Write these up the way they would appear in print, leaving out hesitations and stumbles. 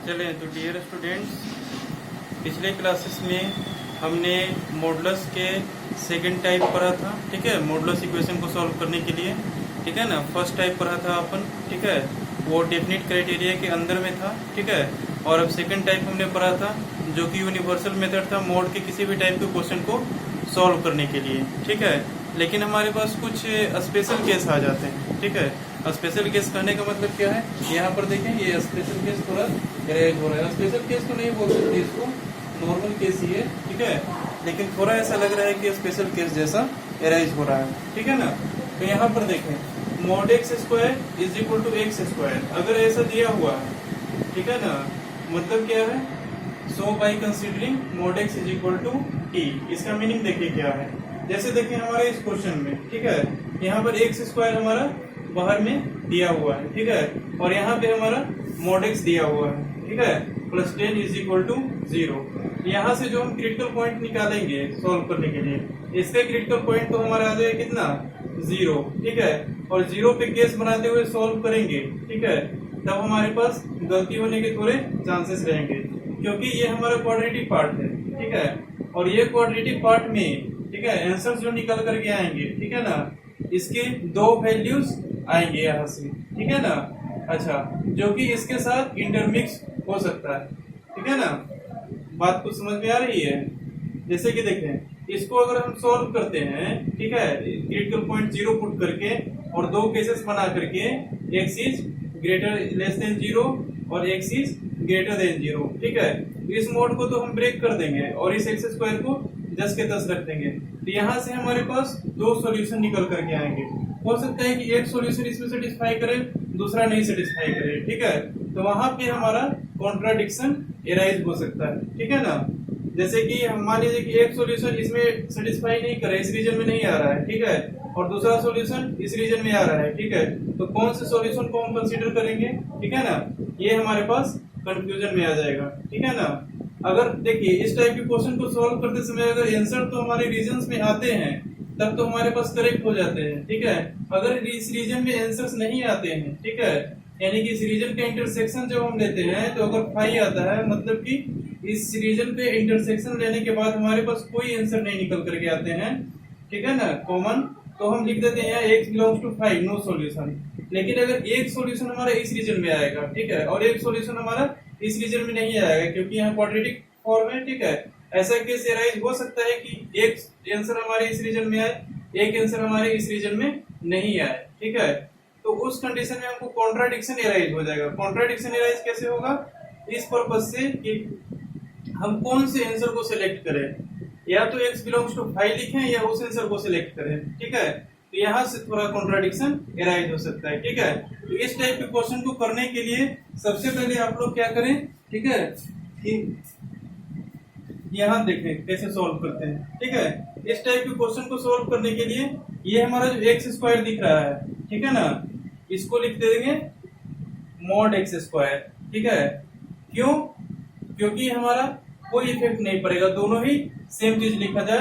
चलें तो dear students, पिछले क्लासेस में हमने मॉडुलस के सेकंड टाइप पढ़ा था। ठीक है, मॉडुलस इक्वेशन को सॉल्व करने के लिए। ठीक है ना, फर्स्ट टाइप पढ़ा था अपन। ठीक है, वो डेफिनेट क्राइटेरिया के अंदर में था। ठीक है, और अब सेकंड टाइप हमने पढ़ा था जो कि यूनिवर्सल मेथड था मोड के किसी भी टाइप के क्वेश्चन को सॉल्व करने के लिए। ठीक है, लेकिन हमारे पास कुछ स्पेशल केस आ जाते हैं। ठीक है, स्पेशल केस कहने का मतलब क्या है, यहाँ पर देखें ये स्पेशल केस थोड़ा अरेंज हो रहा है। स्पेशल केस तो नहीं बोल सकते इसको, नॉर्मल केस ही है। ठीक है, लेकिन थोड़ा ऐसा लग रहा है कि स्पेशल केस जैसा अरेंज हो रहा है। ठीक है ना, तो यहाँ पर देखें mod X square is equal to X square, अगर ऐसा दिया हुआ है। ठीक है ना, मतलब क्या है, so by considering mod X is equal to T. इसका मीनिंग देखिए क्या है। जैसे देखिए हमारे इस क्वेश्चन में, ठीक है, यहाँ पर एक्स स्क्वायर हमारा बाहर में दिया हुआ है। ठीक है, और यहाँ पे हमारा मॉड एक्स दिया हुआ है। ठीक है, प्लस 10 इज इक्वल टू 0। यहाँ से जो हम क्रिटिकल पॉइंट निकालेंगे सॉल्व करने के लिए, इसका क्रिटिकल पॉइंट तो हमारा आ जाएगा कितना, 0। ठीक है, और 0 पे केस बनाते हुए सॉल्व करेंगे। ठीक है, तब हमारे पास गलती होने के थोड़े चांसेस रहेंगे, क्योंकि ये हमारा क्वाड्रेटिक पार्ट है। ठीक है, और ये क्वाड्रेटिक पार्ट में, ठीक है, आंसर जो निकल करके आएंगे, ठीक है ना, इसके 2 वैल्यूज आएंगे यहाँ से। ठीक है ना, अच्छा, जो कि इसके साथ इंटरमिक्स हो सकता है। ठीक है ना, बात कुछ समझ में आ रही है। जैसे कि देखें, इसको अगर हम सॉल्व करते हैं, ठीक है, क्रिटिकल पॉइंट 0 पुट करके और 2 केसेस बना करके, x is greater less than 0 और एक्स इज ग्रेटर देन 0। ठीक है, इस मोड को तो हम ब्रेक कर देंगे और इस एक्स स्क्वायर को 10 के 10 रख देंगे। तो यहाँ से हमारे पास 2 सॉल्यूशन निकल करके आएंगे। हो सकता है कि एक सॉल्यूशन इसमें सेटिस्फाई करे, दूसरा नहीं सेटिस्फाई करे। ठीक है, तो वहां पे हमारा कॉन्ट्राडिक्शन एराइज हो सकता है। ठीक है ना, जैसे कि हम मान लीजिए कि एक सॉल्यूशन इसमें सेटिस्फाई नहीं करे, इस रीजन में नहीं आ रहा है। ठीक है, और दूसरा सॉल्यूशन इस रीजन में आ रहा है। ठीक है, तो कौन से सॉल्यूशन को हम कंसीडर करेंगे। ठीक है ना, ये हमारे पास कंफ्यूजन में आ जाएगा। ठीक है ना, अगर देखिए इस टाइप के क्वेश्चन को सॉल्व करते समय अगर आंसर तो हमारे रीजन्स में आते हैं, तब तो हमारे पास करेक्ट हो जाते हैं। ठीक है, अगर इस रीजन में आंसर्स नहीं आते हैं, ठीक है, यानी कि इस रीजन का इंटरसेक्शन जब हम लेते हैं तो अगर फाई आता है, मतलब कि इस रीजन पे इंटरसेक्शन लेने के बाद हमारे पास कोई आंसर नहीं निकल करके आते हैं। ठीक है ना, कॉमन, तो हम लिख देते हैं x belongs to 5, no solution. लेकिन अगर एक सॉल्यूशन हमारा इस रीजन में आएगा, ठीक है, और एक सॉल्यूशन हमारा इस रीजन में नहीं आएगा, क्योंकि यहाँ क्वाड्रेटिक फॉर्म है। ठीक है, ऐसा केस अराइज हो सकता है कि एक आंसर हमारे इस रीजन में आए, एक आंसर हमारे इस रीजन में नहीं आए। ठीक है, तो उस कंडीशन में हमको कॉन्ट्राडिक्शन एराइज हो जाएगा। कॉन्ट्राडिक्शन एराइज कैसे होगा, इस पर्पज से कि हम कौन से आंसर को सिलेक्ट करें, या तो x बिलोंग्स टू 5 लिखें या उस आंसर को सिलेक्ट करें। ठीक है, तो यहाँ से थोड़ा कॉन्ट्राडिक्शन एराइज हो सकता है। ठीक है, तो इस टाइप के क्वेश्चन को करने के लिए सबसे पहले आप लोग क्या करें, ठीक है, कि यहाँ देखें कैसे सॉल्व करते हैं। ठीक है, इस टाइप के क्वेश्चन को सॉल्व करने के लिए ये हमारा जो एक्स स्क्वायर दिख रहा है, ठीक है ना, इसको लिख देंगे मॉड एक्स स्क्वायर। ठीक है, क्यों, क्योंकि हमारा कोई इफेक्ट नहीं पड़ेगा, दोनों ही सेम चीज लिखा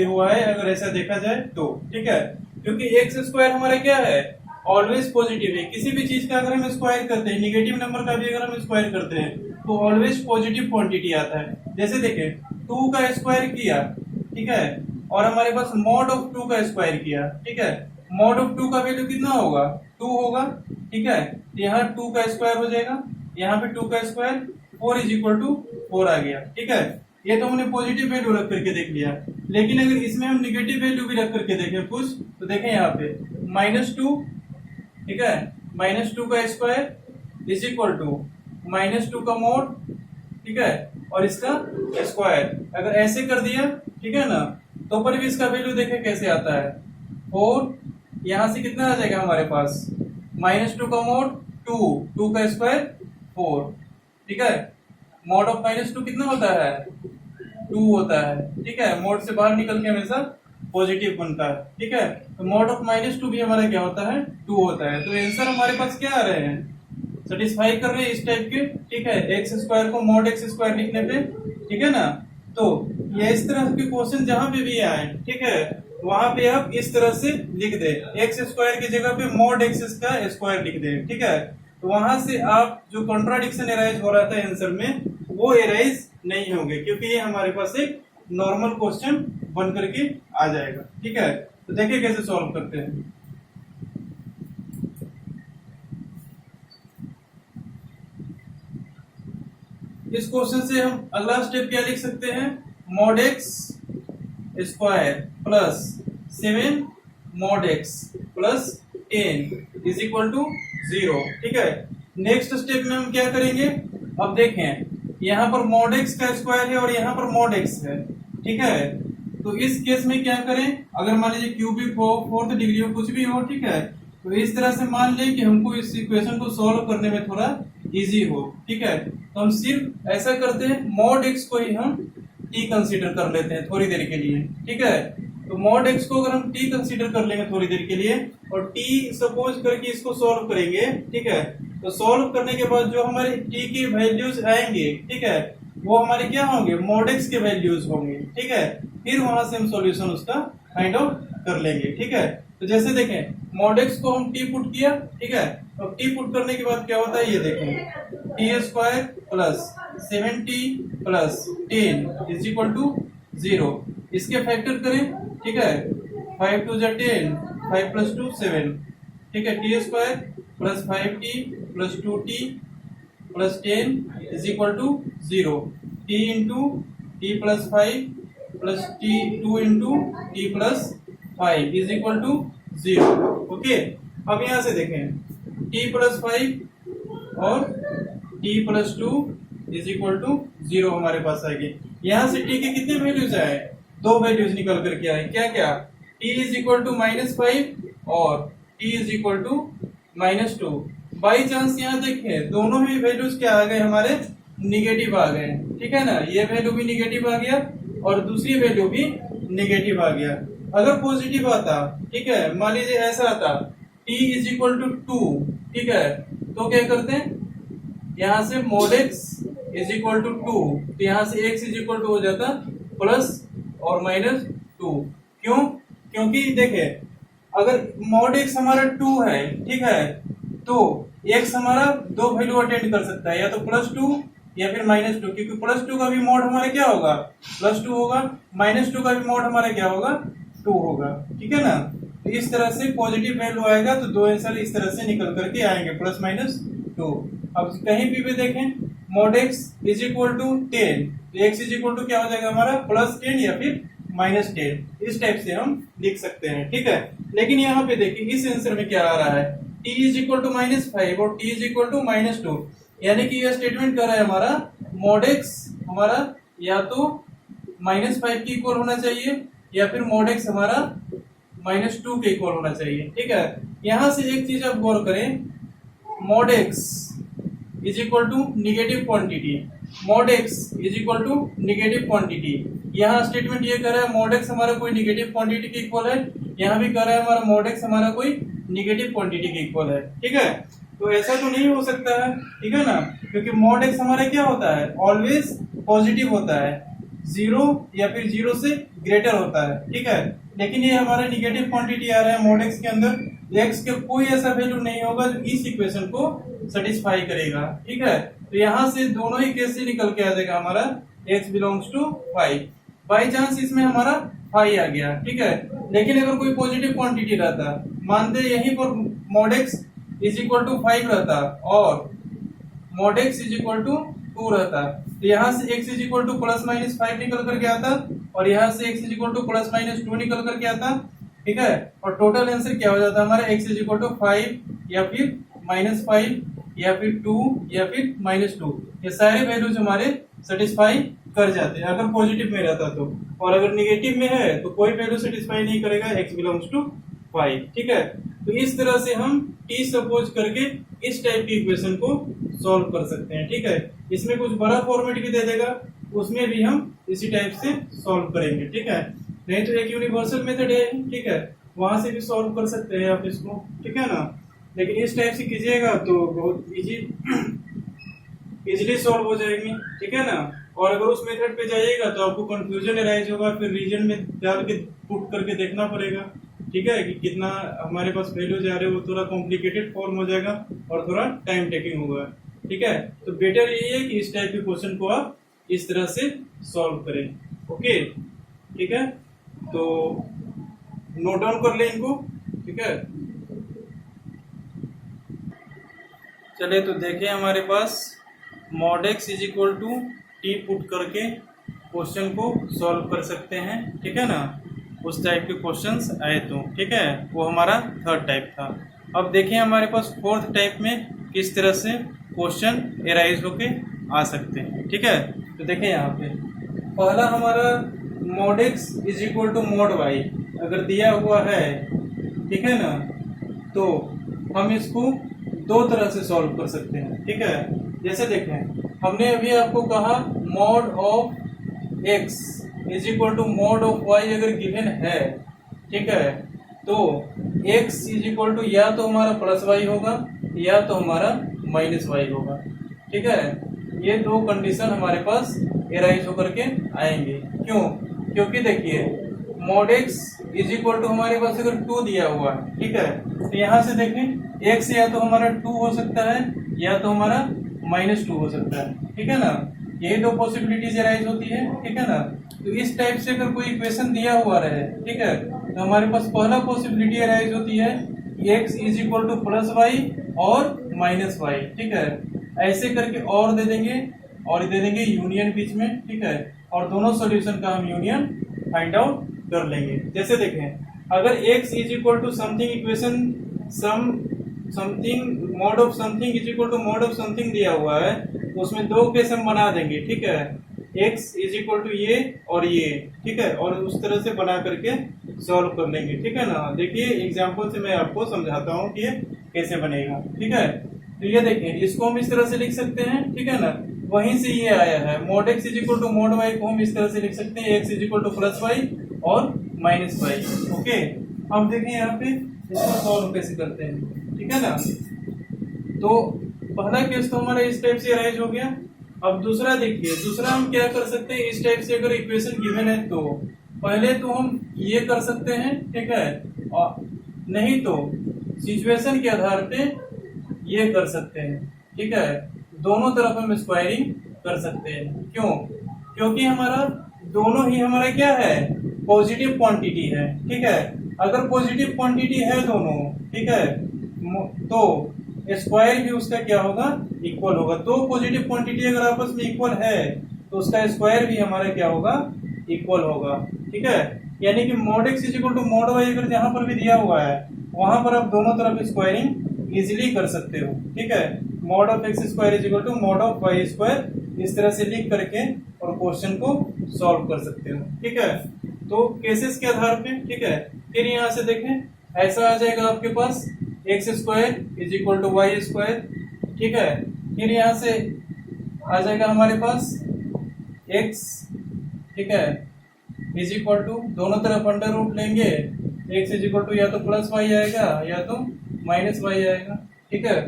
हुआ है अगर ऐसा देखा जाए तो। ठीक है, क्योंकि एक्स स्क्वायर हमारा क्या है, ऑलवेज पॉजिटिव है। किसी भी चीज का अगर हम स्क्वायर करते हैं, निगेटिव नंबर का भी अगर हम स्क्वायर करते हैं, तो ऑलवेज पॉजिटिव क्वांटिटी आता है। जैसे देखें 2 का स्क्वायर किया, ठीक है, और हमारे पास मॉड ऑफ 2 का स्क्वायर किया। ठीक है, मॉड ऑफ 2 का वैल्यू कितना होगा, 2 होगा। ठीक है, यहाँ 2 का स्क्वायर हो जाएगा, यहाँ पे 2 का स्क्वायर 4 इज इक्वल टू 4 आ गया। ठीक है, ये तो हमने पॉजिटिव वैल्यू रख करके देख लिया। लेकिन अगर इसमें हम निगेटिव वैल्यू भी रख करके देखें कुछ, तो देखें यहाँ पे -2, ठीक है, -2 का स्क्वायर इज इक्वल टू -2 का मॉड, ठीक है, और इसका स्क्वायर। अगर ऐसे कर दिया, ठीक है ना, तो पर भी इसका वैल्यू देखें कैसे आता है, 4। यहाँ से कितना आ जाएगा हमारे पास, -2 का मॉड 2 का स्क्वायर 4। ठीक है, मॉड ऑफ -2 कितना होता है, 2 होता है। ठीक है, मॉड से बाहर निकल के हमेशा पॉजिटिव बनता है। ठीक है, तो मॉड ऑफ -2 भी हमारा क्या होता है, 2 होता है। तो आंसर हमारे पास क्या आ रहे हैं, सेटिस्फाई कर रहे हैं इस टाइप के। ठीक है, एक्स स्क्वायर को मॉड एक्स स्क्वायर लिखने पे। ठीक है ना, तो ये इस तरह के क्वेश्चन जहां पे भी आए, ठीक है, वहां पे आप इस तरह से लिख दे, एक्स स्क्वायर की जगह पे मॉड एक्स का स्क्वायर लिख दे। ठीक है, तो वहां से आप जो कॉन्ट्राडिक्शन एराइज हो रहा था आंसर में वो एराइज नहीं होंगे, क्योंकि ये हमारे पास एक नॉर्मल क्वेश्चन बन करके आ जाएगा। ठीक है, तो देखिए कैसे सॉल्व करते हैं। इस क्वेश्चन से हम अगला स्टेप क्या लिख सकते हैं, mod X square plus 7 mod X plus 10 is equal to 0। ठीक है, नेक्स्ट स्टेप में हम क्या करेंगे, अब देखें यहाँ पर मॉड एक्स का स्क्वायर है और यहाँ पर मॉड एक्स है। ठीक है, तो इस केस में क्या करें, अगर मान लीजिए क्यूबिक हो, फोर्थ डिग्री हो, कुछ भी हो, ठीक है, तो इस तरह से मान लें कि हमको इस इक्वेशन को सॉल्व करने में थोड़ा इजी हो। ठीक है, तो हम सिर्फ ऐसा करते हैं, मॉड एक्स को ही हम टी कंसीडर कर लेते हैं थोड़ी देर के लिए। ठीक है, तो मॉड एक्स को अगर हम टी कंसीडर कर लेंगे थोड़ी देर के लिए और टी सपोज करके इसको सॉल्व करेंगे। ठीक है, तो सॉल्व करने के बाद जो हमारे टी की वैल्यूज आएंगे, ठीक है, वो हमारे क्या होंगे, मॉड एक्स के वैल्यूज होंगे। ठीक है, फिर वहां से हम सॉल्यूशन उसका फाइंड आउट कर लेंगे। ठीक है, तो जैसे देखें मॉड एक्स को हम टी पुट किया। ठीक है, तो टी पुट करने के बाद क्या होता है, ये देखें T square plus 7t plus 10 is equal to 0। इसके फैक्टर करें। ठीक है, 5 2 जा 10, 5 प्लस 2 7। ठीक है, T square plus 5t plus 2t plus 10 is equal to 0। T into T plus 5 plus T 2 into T plus 5 is equal to 0। Okay, अब यहां से देखें t प्लस 5 और t plus 2 is equal to 0 हमारे पास आएगी। यहां से t के कितने वैल्यूज आए, दो वैल्यूज निकल करके आए। क्या क्या, t इज इक्वल टू -5 और t is equal to -2। By chance यहाँ देखें दोनों ही वैल्यूज क्या आ गए, हमारे निगेटिव आ गए। ठीक है ना, ये वैल्यू भी निगेटिव आ गया और दूसरी वैल्यू भी निगेटिव आ गया। अगर पॉजिटिव आता, ठीक है, मान लीजिए ऐसा आता t इज इक्वल टू 2, ठीक है, तो क्या करते हैं, यहाँ से mod x is equal to 2, तो यहाँ से x इज इक्वल टू हो जाता प्लस और -2। क्यों, क्योंकि देखे अगर mod x हमारा 2 है, ठीक है, तो x हमारा दो वैल्यू अटेंड कर सकता है, या तो +2 या फिर -2, क्योंकि +2 का भी मॉड हमारा क्या होगा, +2 होगा, -2 का भी मॉड हमारा क्या होगा, 2 होगा। ठीक है ना, तो इस तरह से पॉजिटिव वैल्यू आएगा तो दो आंसर इस तरह से निकल करके आएंगे +-2। अब कहीं भी देखें mod x is equal to 10, तो x इज इक्वल टू क्या हो जाएगा हमारा +10 या फिर -10। इस टाइप से हम लिख सकते हैं। ठीक है, लेकिन यहाँ पे देखिए इस आंसर में क्या आ रहा है, t इज इक्वल टू -5 और t इज इक्वल टू -2, यानी कि यह स्टेटमेंट कर रहा है हमारा mod x हमारा या तो -5 के इक्वल होना चाहिए या फिर mod x हमारा -2 के इक्वल होना चाहिए। ठीक है, यहां से एक चीज आप गौर करें, mod x is equal to negative quantity, mod x is equal to negative quantity. यहाँ स्टेटमेंट ये कर रहा है mod x हमारा कोई निगेटिव क्वांटिटी के इक्वल है, यहाँ भी कर रहा है हमारा mod x हमारा कोई निगेटिव क्वांटिटी के इक्वल है। ठीक है, तो ऐसा तो नहीं हो सकता है, ठीक है ना, क्योंकि mod x हमारा क्या होता है, ऑलवेज पॉजिटिव होता है, 0 या फिर 0 से ग्रेटर होता है। ठीक है, लेकिन ये हमारा निगेटिव क्वांटिटी आ रहा है mod x के अंदर, x के कोई ऐसा वैल्यू नहीं होगा जो इस इक्वेशन को सेटिस्फाई करेगा। ठीक है, तो यहाँ से दोनों ही केस से निकल के आ जाएगा हमारा x belongs to 5। By chance इसमें हमारा 5 आ गया। ठीक है, लेकिन अगर कोई पॉजिटिव क्वांटिटी रहता, मानते यहीं पर mod x is equal to 5 रहता और mod x is equal to 2 रहता, तो यहाँ से x इज इक्वल टू +-5 निकल करके आता और यहाँ से x इज इक्वल टू +-2 निकल करके आता। ठीक है, और टोटल आंसर क्या हो जाता है हमारा, x इज इक्वल टू 5 या फिर -5 या फिर 2 या फिर -2, ये सारे वैल्यूज हमारे सेटिस्फाई कर जाते हैं अगर पॉजिटिव में रहता तो, और अगर निगेटिव में है तो कोई वैल्यू सेटिस्फाई नहीं करेगा, x बिलोंग्स टू 5। ठीक है, तो इस तरह से हम t सपोज करके इस टाइप की इक्वेशन को सॉल्व कर सकते हैं। ठीक है, इसमें कुछ बड़ा फॉर्मेट भी दे देगा, उसमें भी हम इसी टाइप से सॉल्व करेंगे। ठीक है, नहीं तो एक यूनिवर्सल मेथड है, ठीक है, वहां से भी सॉल्व कर सकते हैं आप इसको। ठीक है ना, लेकिन इस टाइप से कीजिएगा तो बहुत इजीली सॉल्व हो जाएगी। ठीक है ना, और अगर उस मेथड पे जाइएगा तो आपको कंफ्यूजन अराइज होगा, फिर रीजन में डाल के पुट करके देखना पड़ेगा। ठीक है, कि कितना हमारे पास वैल्यूज आ रहे हैं, वो थोड़ा कॉम्प्लिकेटेड फॉर्म हो जाएगा। और थोड़ा टाइम टेकिंग होगा, ठीक है। तो बेटर यही है कि इस टाइप के क्वेश्चन को आप इस तरह से सॉल्व करें। ओके, ठीक है, तो नोट डाउन कर लें इनको, ठीक है। चलिए तो देखें, हमारे पास mod x is equal to T put करके क्वेश्चन को सॉल्व कर सकते हैं, ठीक है ना। उस टाइप के क्वेश्चंस आए तो, ठीक है, वो हमारा थर्ड टाइप था। अब देखिए हमारे पास फोर्थ टाइप में किस तरह से क्वेश्चन एराइज होके आ सकते हैं, ठीक है। तो देखिए यहाँ पे पहला हमारा mod x is equal to mod y अगर दिया हुआ है, ठीक है ना, तो हम इसको दो तरह से सॉल्व कर सकते हैं, ठीक है। जैसे देखें, हमने अभी आपको कहा mod of x is equal to mod of y अगर गिवन है, ठीक है, तो x इज इक्वल टू या तो हमारा प्लस y होगा या तो हमारा माइनस y होगा, ठीक है। ये दो कंडीशन हमारे पास एराइज होकर के आएंगे। क्यों? क्योंकि देखिए mod x is equal to हमारे पास अगर 2 दिया हुआ है, ठीक है, तो यहाँ से देखें x या तो हमारा 2 हो सकता है या तो हमारा -2 हो सकता है, ठीक है ना। यही दो पॉसिबिलिटीज एराइज होती है, ठीक है ना। तो इस टाइप से अगर कोई इक्वेशन दिया हुआ रहे, ठीक है, तो हमारे पास पहला पॉसिबिलिटी एराइज होती है x is equal to plus y और माइनस वाई, ठीक है। ऐसे करके और दे देंगे और दे देंगे यूनियन बीच में, ठीक है, और दोनों सॉल्यूशन का हम यूनियन फाइंड आउट कर लेंगे। जैसे देखें, अगर x is equal to something equation something mod of something is equal to mod of something दिया हुआ है, तो उसमें दो केस हम बना देंगे, ठीक है, x इज इक्वल टू ये और ये, ठीक है, और उस तरह से बना करके सॉल्व कर लेंगे, ठीक है ना। देखिए एग्जांपल से मैं आपको समझाता हूँ कि ये कैसे बनेगा, ठीक है। तो ये देखिए, इसको हम इस तरह से लिख सकते हैं, ठीक है ना, वहीं से ये आया है mod x is equal to mod y को हम इस तरह से लिख सकते हैं x is equal to plus y और माइनस वाई। ओके, अब देखिए यहाँ पे इसको सॉल्व कैसे करते हैं, ठीक है ना। तो पहला केस तो हमारा इस टाइप से अरेंज हो गया। अब दूसरा देखिए, दूसरा हम क्या कर सकते हैं, इस टाइप से अगर इक्वेशन गिवन है तो पहले तो हम ये कर सकते हैं, ठीक है, और नहीं तो सिचुएशन के आधार पे ये कर सकते हैं, ठीक है। दोनों तरफ हम स्क्वायरिंग कर सकते हैं। क्यों? क्योंकि हमारा दोनों ही हमारा क्या है, पॉजिटिव क्वांटिटी है, ठीक है। अगर पॉजिटिव क्वांटिटी है दोनों, ठीक है, तो स्क्वायर भी उसका क्या होगा, इक्वल होगा। तो पॉजिटिव क्वांटिटी अगर आपस में इक्वल है तो उसका स्क्वायर भी हमारा क्या होगा, इक्वल होगा, ठीक है। यानी कि mod x is equal to mod y अगर जहां पर भी दिया हुआ है वहां पर आप दोनों तरफ स्क्वायरिंग इजीली कर सकते हो, ठीक है। mod of x square is equal to mod of y square इस तरह से लिख करके और क्वेश्चन को सॉल्व कर सकते हो, ठीक है। तो केसेस के आधार पे, ठीक है, फिर यहाँ से देखें ऐसा आ जाएगा आपके पास x square is equal to y square, ठीक है। फिर यहाँ से आ जाएगा हमारे पास x, ठीक है, इज इक्वल टू दोनों तरफ अंडर रूट लेंगे, x इज इक्वल टू या तो प्लस वाई आएगा या तो माइनस वाई आएगा, ठीक है।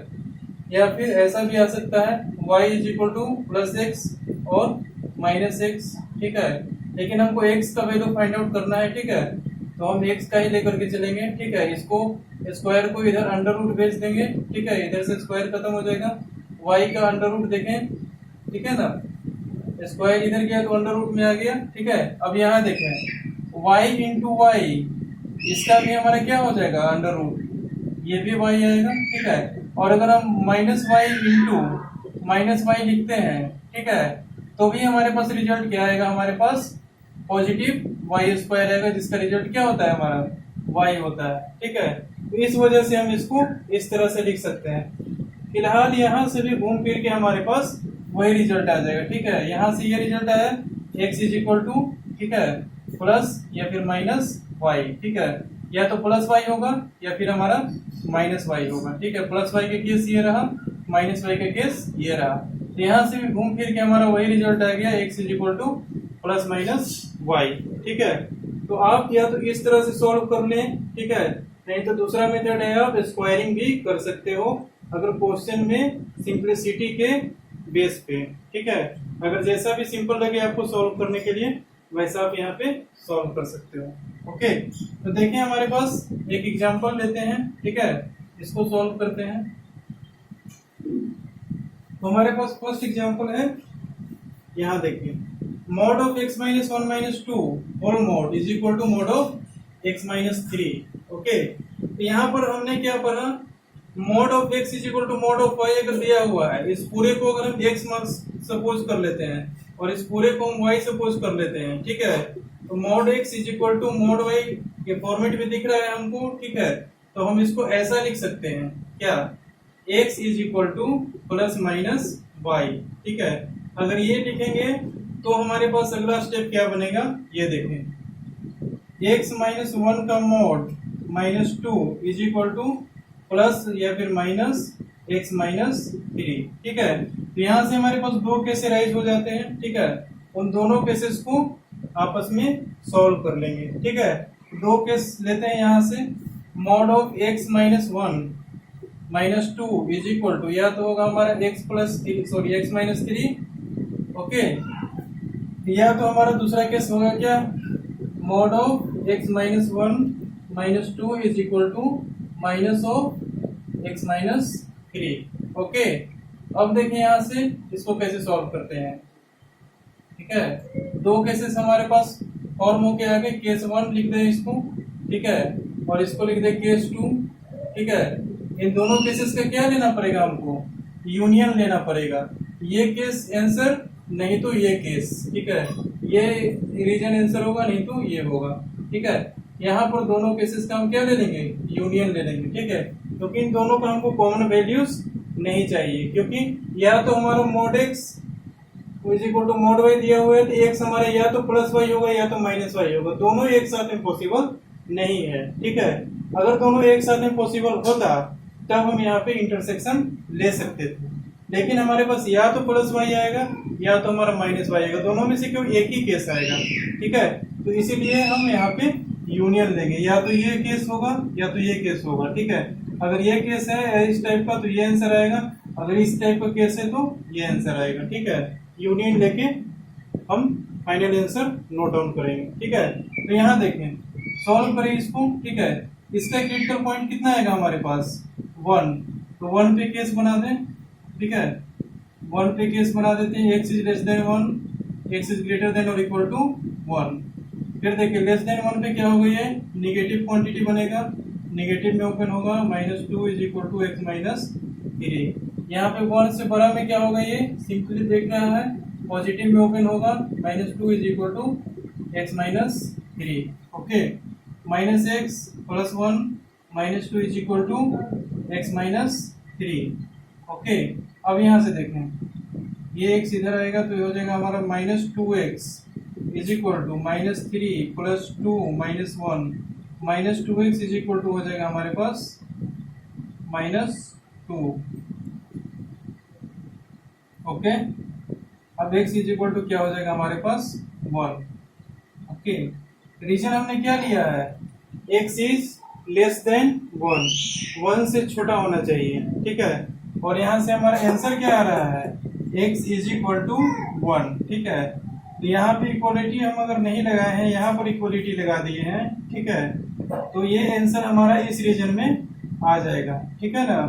या फिर ऐसा भी आ सकता है y is equal to plus x और माइनस एक्स, ठीक है। लेकिन हमको x का वैल्यू फाइंड आउट करना है, ठीक है, तो हम x का ही लेकर के चलेंगे, ठीक है। इसको स्क्वायर को इधर अंडर रूट भेज देंगे, ठीक है, इधर से स्क्वायर खत्म हो जाएगा, y का अंडर रूट देखें, ठीक है ना, स्क्वायर इधर गया तो अंडर रूट में आ गया, ठीक है। अब यहाँ देखें y इंटू वाई, इसका भी हमारा क्या हो जाएगा, अंडर रूट, ये भी y आएगा, ठीक है। और अगर हम minus y into minus y लिखते हैं, ठीक है, तो भी हमारे पास रिजल्ट क्या आएगा, हमारे पास पॉजिटिव वाई स्क्वायर आएगा, जिसका रिजल्ट क्या होता है, हमारा वाई होता है, ठीक है। तो इस वजह से हम इसको इस तरह से लिख सकते हैं। फिलहाल यहाँ से भी घूम फिर के हमारे पास वही रिजल्ट आ जाएगा, ठीक है। यहाँ से ये रिजल्ट आया x इज इक्वल टू, ठीक है, प्लस या फिर माइनस वाई, ठीक है, या तो प्लस वाई होगा या फिर हमारा माइनस वाई होगा, ठीक है। प्लस वाई का केस ये रहा, माइनस वाई का केस ये रहा। तो यहाँ से भी घूम फिर के हमारा वही रिजल्ट आ गया, x is equal to plus minus y, ठीक है। तो आप या तो इस तरह से सॉल्व कर लें, ठीक है, नहीं तो दूसरा मेथड है आप स्क्वायरिंग भी कर सकते हो, अगर क्वेश्चन में सिंप्लिसिटी के बेस पे, ठीक है। अगर जैसा भी सिंपल लगे आपको सॉल्व करने के लिए वैसा आप यहाँ पे सॉल्व कर सकते हो। ओके, तो देखिए हमारे पास एक एग्जांपल लेते हैं, ठीक है, इसको सॉल्व करते हैं। तो हमारे पास फर्स्ट एग्जांपल है, यहाँ देखिए, mod of x minus 1 minus 2 whole mod is equal to mod of x minus 3। Okay, तो यहाँ पर हमने क्या पढ़ा, mod of x is equal to mod of y अगर दिया हुआ है, इस पूरे को अगर हम x सपोज कर लेते हैं और इस पूरे को हम y सपोज कर लेते हैं, ठीक है, तो mod x is equal to mod y के फॉर्मेट में दिख रहा है हमको, ठीक है, तो हम इसको ऐसा लिख सकते हैं, क्या, x is equal to plus minus y, ठीक है। अगर ये लिखेंगे तो हमारे पास अगला स्टेप क्या बनेगा, ये देखें, x माइनस 1 का mod minus 2 is equal to plus या फिर माइनस x माइनस 3, ठीक है। तो यहाँ से हमारे पास दो केस राइज हो जाते हैं, ठीक है, उन दोनों केसेस को आपस में सॉल्व कर लेंगे, ठीक है। दो केस लेते हैं यहाँ से, mod of x minus 1 minus 2 is equal to, या तो होगा हमारा x माइनस 3, ओके, या तो हमारा दूसरा केस होगा क्या, mod of x minus 1 minus 2 is equal to minus of x minus 3, okay. अब देखें यहाँ से इसको कैसे सॉल्व करते हैं, ठीक है। दो केसेस हमारे पास फॉर्म होके आ गए, केस 1 लिख दे इसको, ठीक है, और इसको लिख दे केस 2, ठीक है। इन दोनों केसेस का क्या लेना पड़ेगा हमको, यूनियन लेना पड़ेगा, ये केस आंसर नहीं तो ये केस, ठीक है, ये रीजन आंसर होगा नहीं तो ये होगा, ठीक है। यहाँ पर दोनों केसेस का हम क्या ले लेंगे, यूनियन ले लेंगे, ठीक है, क्योंकि इन दोनों का हमको कॉमन वैल्यूज नहीं चाहिए, क्योंकि या तो हमारा mod x is equal to mod y दिया हुआ है, तो x हमारा या तो प्लस y होगा या तो माइनस y होगा, दोनों एक साथ में पॉसिबल नहीं है, ठीक है। अगर दोनों एक साथ में पॉसिबल होता तब हम यहाँ पे इंटरसेक्शन ले सकते थे, लेकिन हमारे पास या तो प्लस y आएगा या तो हमारा माइनस y आएगा, दोनों में से केवल एक ही केस आएगा, ठीक है। तो इसीलिए हम यहाँ पे यूनियन लेंगे, या तो ये केस होगा या तो ये केस होगा, ठीक है। अगर ये केस है इस टाइप का तो ये आंसर आएगा, अगर इस टाइप का केस है तो ये आंसर आएगा, ठीक है। यूनियन लेके हम फाइनल आंसर नोट डाउन करेंगे, ठीक है। तो यहाँ देखें, सॉल्व करें इसको, ठीक है। इसका क्रिटिकल पॉइंट कितना आएगा हमारे पास, 1, तो 1 पे केस बना दें, ठीक है, 1 पे केस बना देते हैं, x is less than 1, x is greater then और इक्वल टू 1। फिर देखिए लेस देन 1 पे क्या होगा, ये निगेटिव क्वांटिटी बनेगा, निगेटिव में ओपन होगा, -2 is equal to x minus 3। यहाँ पे 1 से बड़ा में क्या होगा, ये सिंपली देख रहा है, पॉजिटिव में ओपन होगा, -2 is equal to x minus 3, okay, -x plus 1 -2 is equal to x minus 3, okay. अब यहाँ से देखें, ये x इधर आएगा तो ये हो जाएगा हमारा -2x is equal to -3 plus 2 -1 -2x is equal to हो जाएगा हमारे पास -2, ओके। अब x इज इक्वल टू क्या हो जाएगा हमारे पास 1, ओके। रीजन हमने क्या लिया है, x इज लेस देन 1 से छोटा होना चाहिए, ठीक है। और यहाँ से हमारा आंसर क्या आ रहा है, x इज इक्वल टू 1, ठीक है। तो यहाँ पे इक्वलिटी हम अगर नहीं लगाए हैं, यहाँ पर इक्वलिटी लगा दिए हैं, ठीक है, तो ये आंसर हमारा इस रीजन में आ जाएगा, ठीक है ना।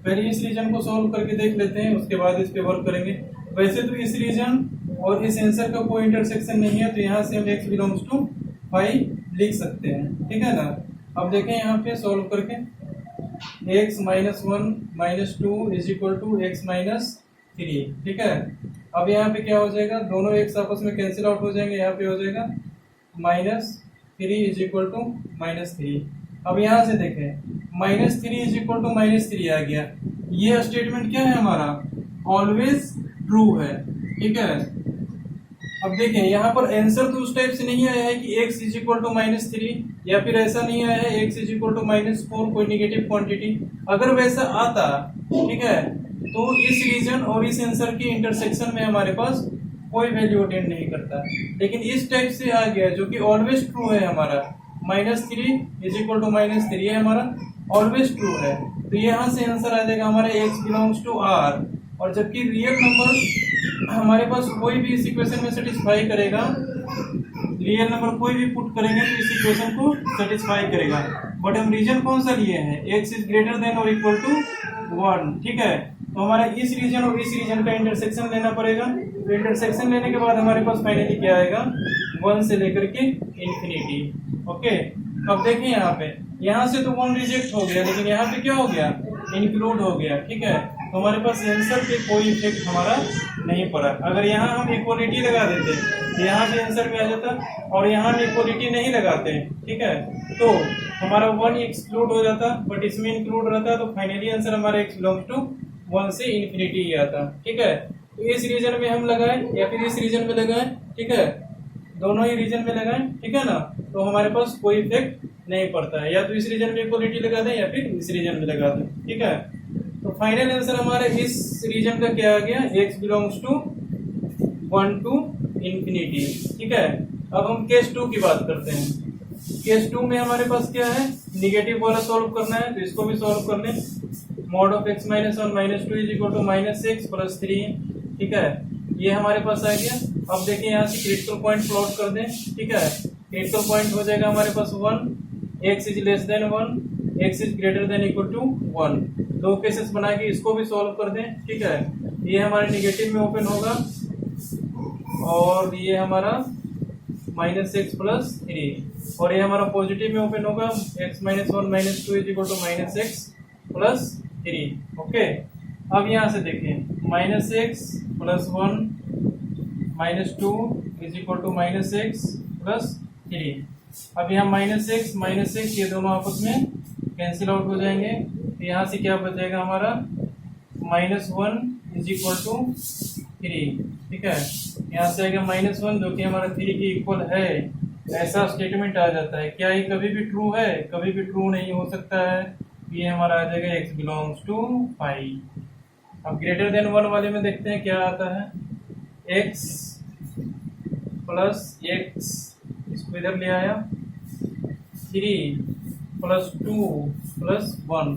पहले इस रीजन को सॉल्व करके देख लेते हैं, उसके बाद इस पे वर्क करेंगे। वैसे तो इस रीजन और इस आंसर का कोई इंटरसेक्शन नहीं है, तो यहाँ से हम x बिलोंग्स टू 5 लिख सकते हैं, ठीक है ना। अब देखें यहाँ पे सॉल्व करके, x minus 1 minus 2 is equal to x minus 3, ठीक है। अब यहाँ पे क्या हो जाएगा, दोनों x आपस में कैंसिल आउट हो जाएंगे, यहाँ पे हो जाएगा -3 इज इक्वल टू -3। अब यहाँ से देखें, -3 इज इक्वल टू -3 आ गया, ये स्टेटमेंट क्या है हमारा, ऑलवेज ट्रू है, ठीक है। अब देखें यहाँ पर आंसर तो उस टाइप से नहीं आया है कि x इज इक्वल टू -3, या फिर ऐसा नहीं आया है x इज इक्वल टू -4 कोई निगेटिव क्वांटिटी। अगर वैसा आता, ठीक है, तो इस रीजन और इस आंसर की इंटरसेक्शन में हमारे पास कोई वैल्यू अटेंड नहीं करता, लेकिन इस टाइप से आ गया जो कि ऑलवेज ट्रू है हमारा, -3 इज इक्वल टू -3 है हमारा, ऑलवेज ट्रू है। तो यहाँ से आंसर आ जाएगा हमारा x बिलोंग्स टू r, और जबकि रियल नंबर हमारे पास कोई भी इस इक्वेशन में सेटिस्फाई करेगा, रियल नंबर कोई भी पुट करेंगे तो इस इक्वेशन को सेटिस्फाई करेगा। बट हम रीजन कौन सा लिए हैं, x इज ग्रेटर देन और इक्वल टू 1, ठीक है। तो हमारा इस रीजन और इस रीजन का इंटरसेक्शन लेना पड़ेगा। तो इंटरसेक्शन लेने के बाद हमारे पास फाइनली क्या आएगा, 1 से लेकर के इन्फिनिटी। ओके, अब देखिए यहाँ से तो 1 रिजेक्ट हो गया, लेकिन यहाँ पे क्या हो गया, इंक्लूड हो गया। ठीक है, तो हमारे पास आंसर पे कोई इफेक्ट हमारा नहीं पड़ा। अगर यहाँ हम इक्वलिटी लगा देते तो यहाँ भी आंसर में आ जाता, और यहाँ हम इक्वलिटी नहीं लगाते, ठीक है, तो हमारा 1 एक्सक्लूड हो जाता, बट इसमें इंक्लूड रहता, तो फाइनली आंसर हमारा x बिलोंग्स टू 1 से इन्फिनिटी ही आता। ठीक है, तो इस रीजन में हम लगाए या फिर इस रीजन में लगाए, ठीक है, दोनों ही रीजन में लगाए, ठीक है ना, तो हमारे पास कोई इफेक्ट नहीं पड़ता है। या तो इस रीजन में इक्वलिटी लगा दें या फिर इस रीजन में लगा दें। ठीक है, तो फाइनल आंसर हमारे इस रीजन का क्या आ गया, x belongs to 1 to infinity. ठीक है, अब हम केस 2 की बात करते हैं। केस 2 में हमारे पास क्या है, निगेटिव वाला सॉल्व करना है, तो इसको भी सॉल्व कर लें। Mod of x minus 1 minus 2 is equal to minus x plus 3। ठीक है, ये हमारे पास आ गया। अब देखिए यहाँ से क्रिटिकल पॉइंट प्लॉट कर दें। ठीक है, क्रिटिकल पॉइंट हो जाएगा हमारे पास 1, x is less than 1, x is greater than equal to 1। दो केसेस बना के इसको भी सॉल्व कर दें। ठीक है, ये हमारे निगेटिव में ओपन होगा और ये हमारा माइनस एक्स प्लस 3, और ये हमारा पॉजिटिव में ओपन होगा, x minus 1 minus 2 is equal to minus x plus 3। Okay, अब यहाँ से देखें, minus x plus 1 minus 2 is equal to minus x plus 3। अब यहाँ माइनस एक्स ये दोनों आपस में कैंसिल आउट हो जाएंगे, तो यहाँ से क्या बचेगा हमारा, माइनस 1 इज इक्वल टू 3। ठीक है, यहाँ से आएगा माइनस 1 जो कि हमारा 3 के इक्वल है, ऐसा स्टेटमेंट आ जाता है। क्या ये कभी भी ट्रू है, कभी भी ट्रू नहीं हो सकता है। ये हमारा आ जाएगा x बिलोंग्स टू 5। अब ग्रेटर देन 1 वाले में देखते हैं क्या आता है, x प्लस एक्स, इसको इधर ले आया, 3 plus 2 plus 1,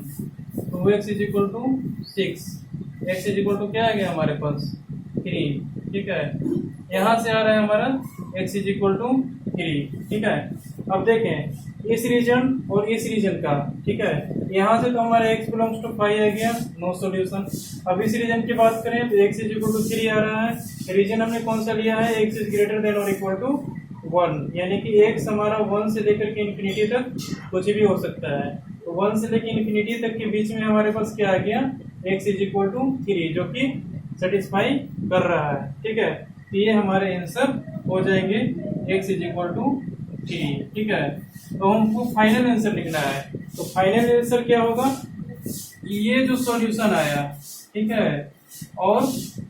2x is equal to 6, x is equal to क्या आ गया हमारे पास 3। ठीक है, यहाँ से आ रहा है हमारा x इज इक्वल टू 3। ठीक है, अब देखें इस रीजन और इस रीजन का। ठीक है, यहाँ से तो हमारा x बिलोंग्स टू 5 आ गया, नो सॉल्यूशन। अब इस रीजन की बात करें तो x इज इक्वल टू 3 आ रहा है। रीजन हमने कौन सा लिया है, x इज ग्रेटर देन और इक्वल टू 1, यानी कि x हमारा 1 से लेकर के इन्फिनिटी तक कुछ भी हो सकता है। तो 1 से लेकर इन्फिनिटी तक के बीच में हमारे पास क्या आ गया, x इज इक्वल टू 3, जो कि सेटिस्फाई कर रहा है। ठीक है, तो ये हमारे आंसर हो जाएंगे x इज इक्वल टू 3। ठीक है, तो हमको फाइनल आंसर लिखना है। तो फाइनल आंसर क्या होगा, ये जो सॉल्यूशन आया, ठीक है, और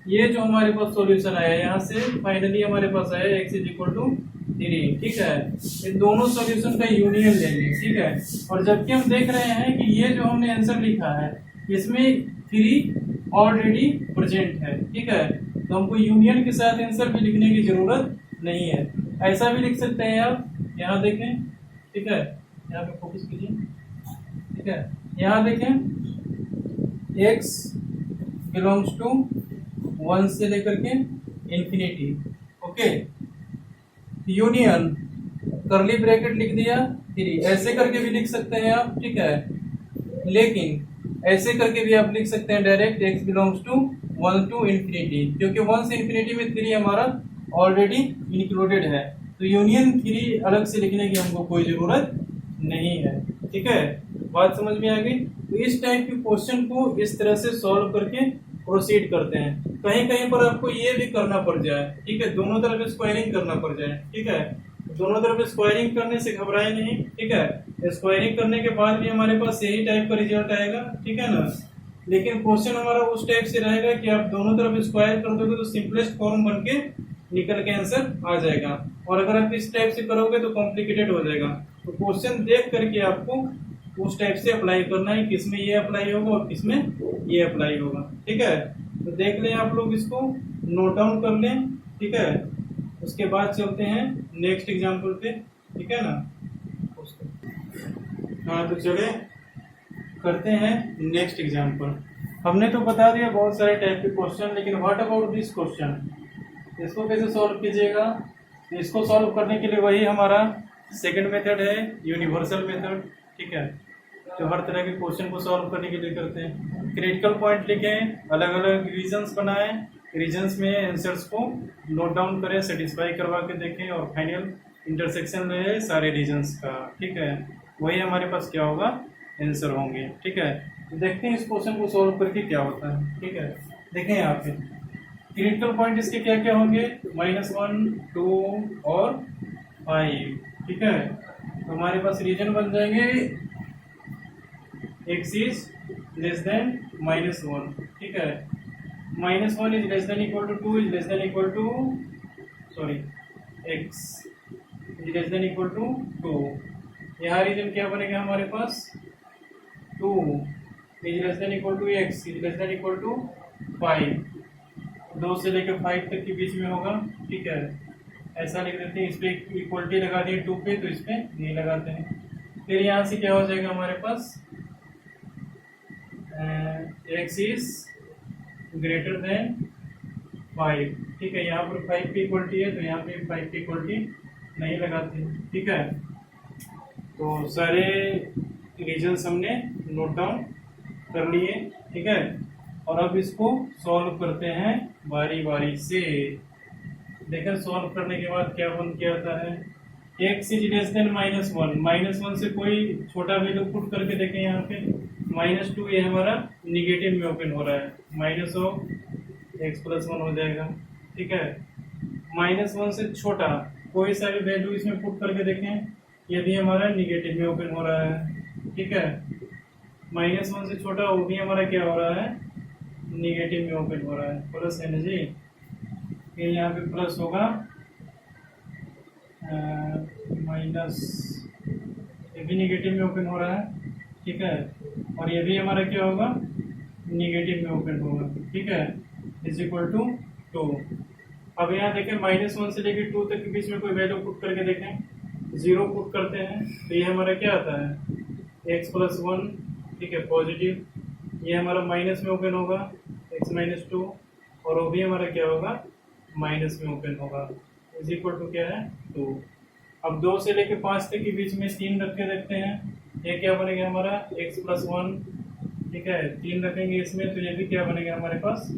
ये जो हमारे पास सॉल्यूशन आया, यहाँ से फाइनली हमारे पास आया x इज इक्वल टू 3। ठीक है, इन दोनों सॉल्यूशन का यूनियन लेंगे। ठीक है, और जबकि हम देख रहे हैं कि ये जो हमने आंसर लिखा है इसमें 3 ऑलरेडी प्रेजेंट है। ठीक है, तो हमको यूनियन के साथ आंसर भी लिखने की जरूरत नहीं है, ऐसा भी लिख सकते हैं आप। यहाँ देखें, ठीक है, यहाँ पे फोकस कीजिए। ठीक है, यहाँ देखें x बिलोंग्स टू 1 से लेकर के इन्फिनिटी। ओके, यूनियन करली ब्रैकेट लिख दिया 3, ऐसे करके भी लिख सकते हैं आप। ठीक है, लेकिन ऐसे करके भी आप लिख सकते हैं direct, x belongs to 1 to infinity, क्योंकि 1 से इन्फिनिटी में 3 हमारा ऑलरेडी इंक्लूडेड है, तो यूनियन 3 अलग से लिखने की हमको कोई जरूरत नहीं है। ठीक है, बात समझ में आ गई। तो इस टाइप के क्वेश्चन को इस तरह से सॉल्व करके प्रोसीड करते हैं। कहीं कहीं पर आपको ये भी करना पड़ जाए, ठीक है, दोनों तरफ स्क्वायरिंग करना पड़ जाए। ठीक है, दोनों तरफ स्क्वायरिंग करने से घबराए नहीं। ठीक है, स्क्वायरिंग करने के बाद भी हमारे पास यही टाइप का रिजल्ट आएगा। ठीक है ना, लेकिन क्वेश्चन हमारा उस टाइप से रहेगा कि आप दोनों तरफ स्क्वायर कर दोगे तो सिंपलेस्ट फॉर्म बन के निकल के आंसर आ जाएगा, और अगर आप इस टाइप से करोगे तो कॉम्प्लिकेटेड हो जाएगा। तो क्वेश्चन देख करके आपको उस टाइप से अप्लाई करना है, किसमें ये अप्लाई होगा और किसमें ये अप्लाई होगा। ठीक है, तो देख लें आप लोग, इसको नोट डाउन कर लें। ठीक है, उसके बाद चलते हैं नेक्स्ट एग्जाम्पल पे। ठीक है ना, हाँ, तो चले करते हैं नेक्स्ट एग्जाम्पल। हमने तो बता दिया बहुत सारे टाइप के क्वेश्चन, लेकिन व्हाट अबाउट दिस क्वेश्चन, इसको कैसे सॉल्व कीजिएगा। इसको सॉल्व करने के लिए वही हमारा सेकंड मेथड है, यूनिवर्सल मेथड। ठीक है, जो हर तरह के क्वेश्चन को सॉल्व करने के लिए करते हैं। क्रिटिकल पॉइंट लिखें, अलग अलग रीजन्स बनाएं, रीजन्स में आंसर्स को नोट डाउन करें, सेटिस्फाई करवा के देखें और फाइनल इंटरसेक्शन रहे सारे रीजन्स का। ठीक है, वही हमारे पास क्या होगा, आंसर होंगे। ठीक है, तो देखते हैं इस क्वेश्चन को सॉल्व करके क्या होता है। ठीक है, देखें यहाँ पे क्रिटिकल पॉइंट इसके क्या क्या होंगे, -1, 2 और 5। ठीक है, तो हमारे पास रीजन बन जाएंगे x इज लेस देन -1। ठीक है, -1 is less than equal to 2 is less than equal to x is less than equal to 2। यहाँ रीजन क्या बनेगा हमारे पास, 2 is less than equal to x is less than equal to 5। 2 से लेकर 5 तक के बीच में होगा। ठीक है, ऐसा लिख देते हैं, इस पे इक्वलिटी लगा दी 2 पे, तो इस पे नहीं लगाते हैं। फिर यहाँ से क्या हो जाएगा हमारे पास, x इज ग्रेटर देन 5। ठीक है, यहाँ पर 5 की इक्वलिटी है, तो यहाँ पे 5 की इक्वलिटी नहीं लगाते। ठीक है, तो सारे रीजन्स हमने नोट डाउन कर लिए। ठीक है, और अब इसको सॉल्व करते हैं बारी बारी से। देखिए सॉल्व करने के बाद क्या बन के आता है, x इज लेस देन -1। -1 से कोई छोटा वैल्यू पुट करके देखें, यहाँ पे -2 ये हमारा निगेटिव में ओपन हो रहा है, -(x+1) हो जाएगा। ठीक है, -1 से छोटा कोई सा भी वैल्यू इसमें पुट करके देखें, ये भी हमारा निगेटिव में ओपन हो रहा है। ठीक है, -1 से छोटा वो भी हमारा क्या हो रहा है, निगेटिव में ओपन हो रहा है, प्लस है ना जी। फिर यहाँ पे प्लस होगा, माइनस, ये भी निगेटिव में ओपन हो रहा है। ठीक है, और ये भी हमारा क्या होगा, निगेटिव में ओपन होगा। ठीक है, इज इक्वल टू 2। अब यहाँ देखें -1 से लेकर 2 तक के बीच में कोई वैल्यू पुट करके देखें, 0 पुट करते हैं तो ये हमारा क्या आता है, x+1। ठीक है, पॉजिटिव, ये हमारा माइनस में ओपन होगा, x-2, और वो भी हमारा क्या होगा, माइनस में ओपन होगा, इज इक्वल टू क्या है, 2। अब 2 से लेकर 5 तक के बीच में 3 रख के देखते हैं, ये क्या बनेगा हमारा, x+1। ठीक है, 3 रखेंगे इसमें, तो ये भी क्या बनेगा हमारे पास,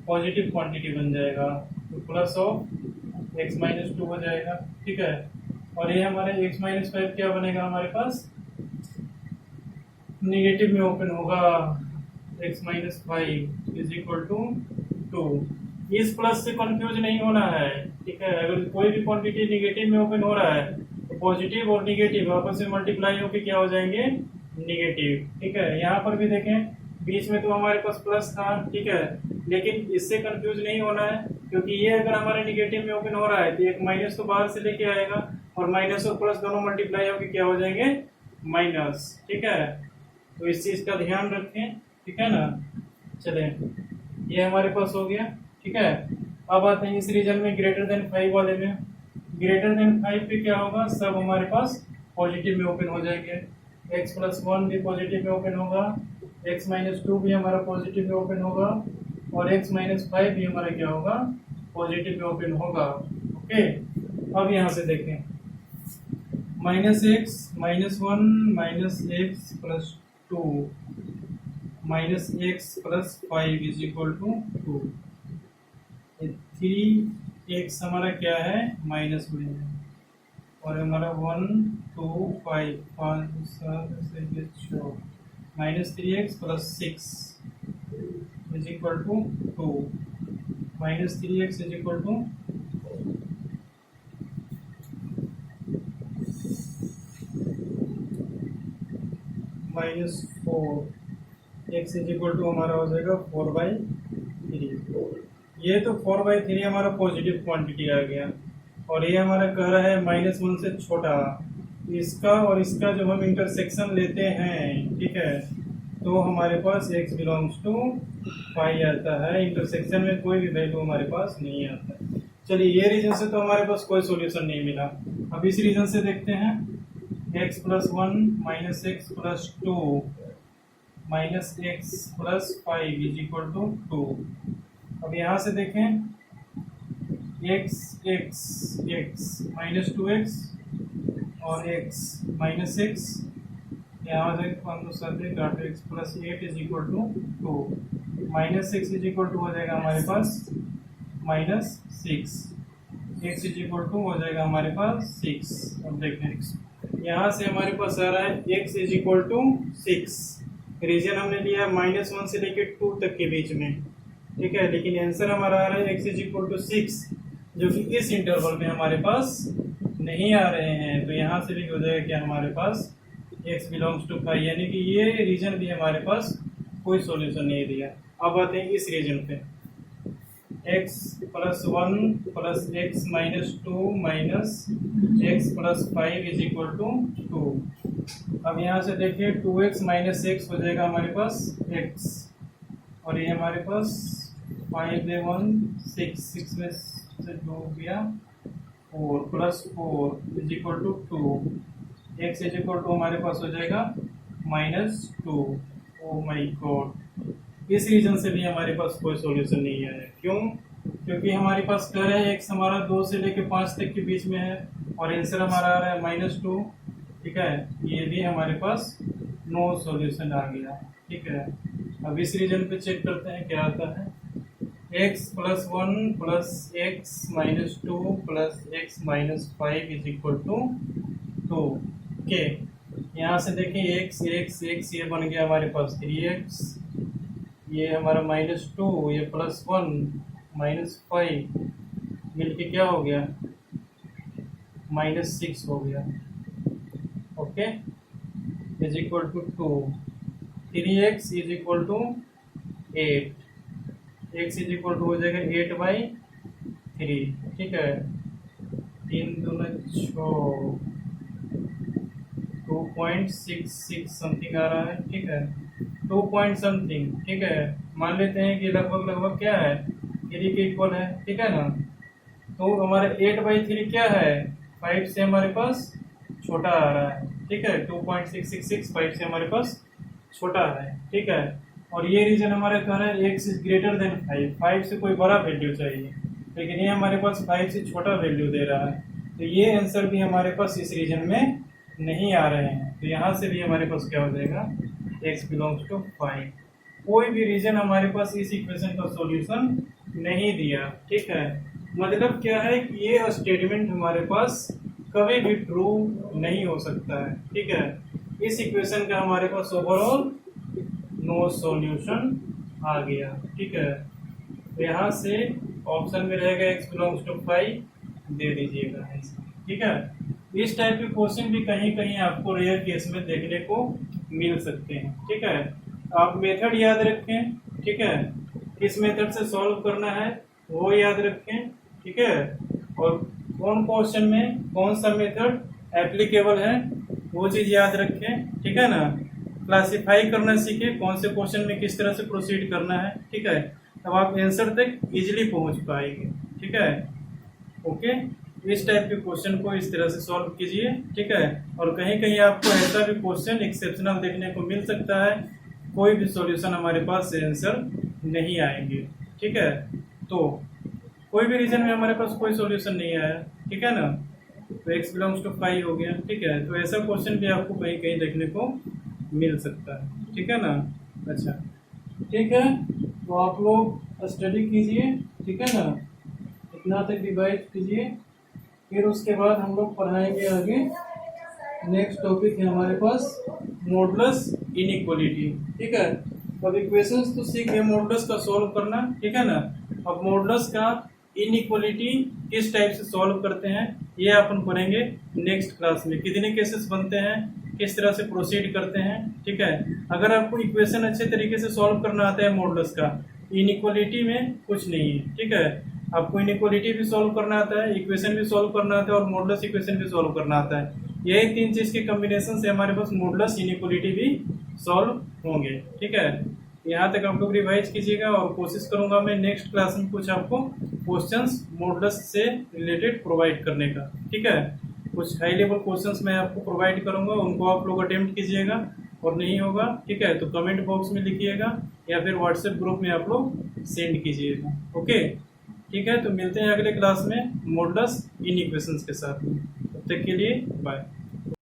पॉजिटिव क्वांटिटी बन जाएगा, तो प्लस ऑफ x-2 हो जाएगा। ठीक है, और ये हमारे x-5 क्या बनेगा हमारे पास, निगेटिव में ओपन होगा, x-5 इज इक्वल टू 2। इस प्लस से कंफ्यूज नहीं होना है। ठीक है, अगर कोई भी क्वांटिटी निगेटिव में ओपन हो रहा है तो पॉजिटिव और निगेटिव आपस में मल्टीप्लाई होकर क्या हो जाएंगे, निगेटिव। ठीक है, यहाँ पर भी देखें, बीच में तो हमारे पास प्लस था। ठीक है, लेकिन इससे कंफ्यूज नहीं होना है, क्योंकि ये अगर हमारे निगेटिव में ओपन हो रहा है तो एक माइनस तो बाहर से लेके आएगा, और माइनस और प्लस दोनों मल्टीप्लाई होकर क्या हो जाएंगे, माइनस। ठीक है, तो इस चीज का ध्यान रखें। ठीक है ना, चले, ये हमारे पास हो गया। ठीक है, अब आते हैं इस रीजन में ग्रेटर देन 5 वाले में। ग्रेटर देन 5 पे क्या होगा, सब हमारे पास पॉजिटिव में ओपन हो जाएंगे, x+1 भी पॉजिटिव में ओपन होगा, x-2 भी हमारा पॉजिटिव में ओपन होगा, और x-5 भी हमारा क्या होगा, पॉजिटिव में ओपन होगा। ओके, अब यहाँ से देखें, -x, -1, -x+2, -x+5 is equal to 2। 3x हमारा क्या है, माइनस में है, और हमारा 1, 2, 5, 5, 7, 6, -3x+6 is equal to 2। -3x is equal to -4, x is equal to हमारा हो जाएगा 4/3। ये तो 4/3 हमारा पॉजिटिव क्वांटिटी आ गया, और ये हमारा कह रहा है -1 से छोटा। इसका और इसका जब हम इंटरसेक्शन लेते हैं, ठीक है, तो हमारे पास x बिलोंग्स टू 5 आता है, इंटरसेक्शन में कोई भी वैल्यू हमारे पास नहीं आता। चलिए, ये रीजन से तो हमारे पास कोई सॉल्यूशन नहीं मिला। अब इस रीजन से देखते हैं, x+1 -x+2 -x+5 is equal to 2। अब यहाँ से देखें, x -2x और x -x यहाँ से अनुसार काटो x plus 8 is equal to 2, minus 6 is equal to हो जाएगा हमारे पास -6, एक्स इज इक्वल टू हो जाएगा हमारे पास 6। अब देखें यहाँ से हमारे पास आ रहा है x is equal to 6, region हमने लिया है -1 से लेकर 2 तक के बीच में, ठीक है। लेकिन आंसर हमारा आ रहा है एक्स इज इक्वल टू 6, जो कि इस इंटरवल में हमारे पास नहीं आ रहे हैं। तो यहाँ से भी हो जाएगा कि हमारे पास x बिलोंग्स टू 5, यानी कि ये रीजन भी हमारे पास कोई सॉल्यूशन नहीं दिया। अब आते हैं इस रीजन पे, x plus 1 plus x minus 2 minus x plus 5 is equal to 2। अब यहाँ से देखिए 2x माइनस एक्स हो जाएगा हमारे पास x, और ये हमारे पास 5 1 6 में से 2 गया 4 plus 4 is equal to 2, x is equal to हमारे पास हो जाएगा -2। ओ माय गॉड, इस रीजन से भी हमारे पास कोई सॉल्यूशन नहीं आया। क्यों? क्योंकि हमारे पास कर है एक्स हमारा 2 से लेकर 5 तक के बीच में है, और आंसर हमारा आ रहा है -2, ठीक है। ये भी हमारे पास नो सॉल्यूशन आ गया, ठीक है। अब इस रीजन पे चेक करते हैं क्या आता है। X plus 1 plus x minus 2 plus x minus 5 is equal to 2 के। यहाँ से देखिए एक्स एक्स एक्स ये बन गया हमारे पास 3x, ये हमारा -2, ये +1 -5 मिलके क्या हो गया -6 हो गया, okay, is equal to 2। 3x is equal to 8, x is equal to हो जाएगा 8/3, ठीक है। 3 दूना 6, 2.66 समथिंग आ रहा है, ठीक है, 2 पॉइंट समथिंग, ठीक है। मान लेते हैं कि लगभग लगभग क्या है 3 के इक्वल है, ठीक है ना। तो हमारे 8/3 क्या है, 5 से हमारे पास छोटा आ रहा है, ठीक है। 2.666 5 से हमारे पास छोटा है, ठीक है। और ये रीजन हमारे कह रहा है x इज ग्रेटर देन 5, 5 से कोई बड़ा वैल्यू चाहिए, लेकिन ये हमारे पास 5 से छोटा वैल्यू दे रहा है। तो ये आंसर भी हमारे पास इस रीजन में नहीं आ रहे हैं। तो यहाँ से भी हमारे पास क्या हो जाएगा, x बिलोंग्स टू 5। कोई भी रीजन हमारे पास इस इक्वेशन का सॉल्यूशन नहीं दिया, ठीक है। मतलब क्या है कि ये स्टेटमेंट हमारे पास कभी भी ट्रू नहीं हो सकता है, ठीक है। इस इक्वेशन का हमारे पास ओवरऑल नो सॉल्यूशन आ गया, ठीक है। तो यहाँ से ऑप्शन में रहेगा x बिलोंग्स टू 5, दे दीजिएगा, ठीक है। इस टाइप के क्वेश्चन भी कहीं कहीं आपको रेयर केस में देखने को मिल सकते हैं, ठीक है। आप मेथड याद रखें, ठीक है, किस मेथड से सॉल्व करना है वो याद रखें, ठीक है। और कौन क्वेश्चन में कौन सा मेथड एप्लीकेबल है वो चीज याद रखें, ठीक है ना। क्लासिफाई करना सीखें, कौन से क्वेश्चन में किस तरह से प्रोसीड करना है, ठीक है। तब आप आंसर तक इजीली पहुंच पाएंगे, ठीक है, ओके। इस टाइप के क्वेश्चन को इस तरह से सॉल्व कीजिए, ठीक है। और कहीं कहीं आपको ऐसा भी क्वेश्चन एक्सेप्शनल देखने को मिल सकता है, कोई भी सॉल्यूशन हमारे पास से आंसर नहीं आएंगे, ठीक है। तो कोई भी रीजन में हमारे पास कोई सॉल्यूशन नहीं आया, ठीक है ना। तो x बिलोंग्स टू 5 हो गया, ठीक है। तो ऐसा क्वेश्चन भी आपको कहीं कहीं देखने को मिल सकता है, ठीक है ना। अच्छा, ठीक है, तो आप लोग स्टडी कीजिए, ठीक है ना, इतना तक रिवाइज कीजिए। फिर उसके बाद हम लोग पढ़ाएंगे आगे। नेक्स्ट टॉपिक है हमारे पास मॉडुलस इनइक्वालिटी, ठीक है। अब इक्वेशंस तो सीख गए मॉडुलस का सॉल्व करना, ठीक है ना। अब मॉडुलस का इनइक्वालिटी किस टाइप से सॉल्व करते हैं ये अपन पढ़ेंगे नेक्स्ट क्लास में। कितने केसेस बनते हैं, किस तरह से प्रोसीड करते हैं, ठीक है। अगर आपको इक्वेशन अच्छे तरीके से सॉल्व करना आता है मॉडुलस का, इनइक्वालिटी में कुछ नहीं है, ठीक है। आपको इनइक्वालिटी भी सॉल्व करना आता है, इक्वेशन भी सॉल्व करना आता है और मॉडुलस इक्वेशन भी सॉल्व करना आता है। यही 3 चीज के कॉम्बिनेशन से हमारे पास मॉडुलस इनइक्वालिटी भी सॉल्व होंगे, ठीक है। यहाँ तक आप लोग रिवाइज कीजिएगा और कोशिश करूंगा मैं नेक्स्ट क्लास में कुछ आपको क्वेश्चंस मॉडुलस से रिलेटेड प्रोवाइड करने का, ठीक है। कुछ हाई लेवल क्वेश्चंस मैं आपको प्रोवाइड करूंगा, उनको आप लोग अटेम्प्ट कीजिएगा, और नहीं होगा, ठीक है, तो कमेंट बॉक्स में लिखिएगा या फिर व्हाट्सएप ग्रुप में आप लोग सेंड कीजिएगा, ओके, ठीक है। तो मिलते हैं अगले क्लास में मॉडुलस इन इक्वेशंस के साथ में, तब तक के लिए बाय।